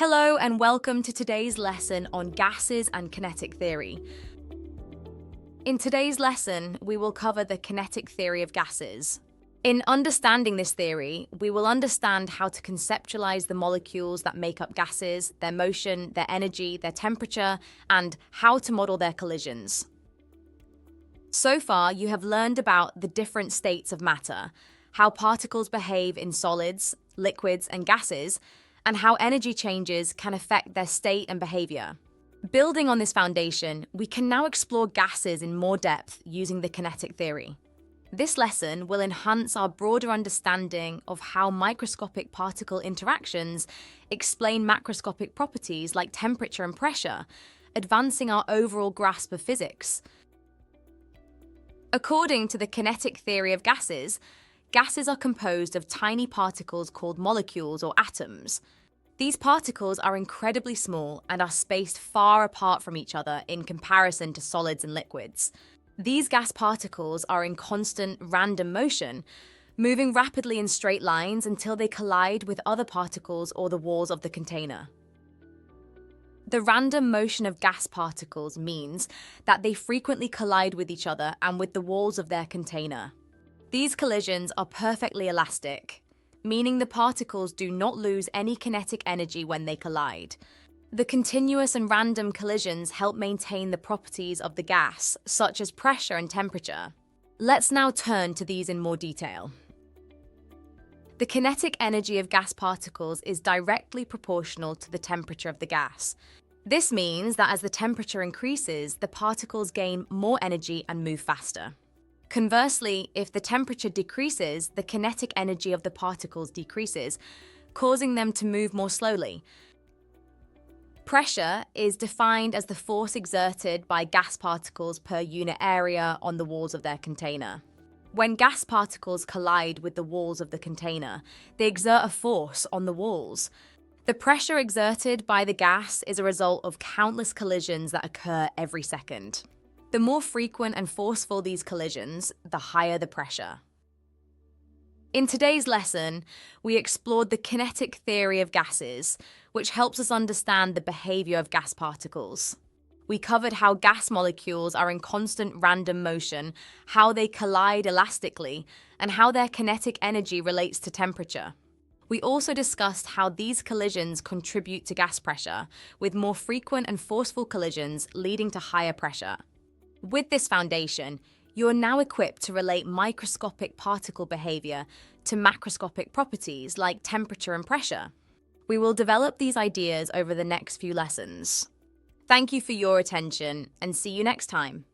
Hello and welcome to today's lesson on gases and kinetic theory. In today's lesson, we will cover the kinetic theory of gases. In understanding this theory, we will understand how to conceptualize the molecules that make up gases, their motion, their energy, their temperature, and how to model their collisions. So far, you have learned about the different states of matter, how particles behave in solids, liquids, and gases, and how energy changes can affect their state and behavior. Building on this foundation, we can now explore gases in more depth using the kinetic theory. This lesson will enhance our broader understanding of how microscopic particle interactions explain macroscopic properties like temperature and pressure, advancing our overall grasp of physics. According to the kinetic theory of gases, gases are composed of tiny particles called molecules or atoms. These particles are incredibly small and are spaced far apart from each other in comparison to solids and liquids. These gas particles are in constant, random motion, moving rapidly in straight lines until they collide with other particles or the walls of the container. The random motion of gas particles means that they frequently collide with each other and with the walls of their container. These collisions are perfectly elastic, meaning the particles do not lose any kinetic energy when they collide. The continuous and random collisions help maintain the properties of the gas, such as pressure and temperature. Let's now turn to these in more detail. The kinetic energy of gas particles is directly proportional to the temperature of the gas. This means that as the temperature increases, the particles gain more energy and move faster. Conversely, if the temperature decreases, the kinetic energy of the particles decreases, causing them to move more slowly. Pressure is defined as the force exerted by gas particles per unit area on the walls of their container. When gas particles collide with the walls of the container, they exert a force on the walls. The pressure exerted by the gas is a result of countless collisions that occur every second. The more frequent and forceful these collisions, the higher the pressure. In today's lesson, we explored the kinetic theory of gases, which helps us understand the behaviour of gas particles. We covered how gas molecules are in constant random motion, how they collide elastically, and how their kinetic energy relates to temperature. We also discussed how these collisions contribute to gas pressure, with more frequent and forceful collisions leading to higher pressure. With this foundation, you are now equipped to relate microscopic particle behavior to macroscopic properties like temperature and pressure. We will develop these ideas over the next few lessons. Thank you for your attention and see you next time.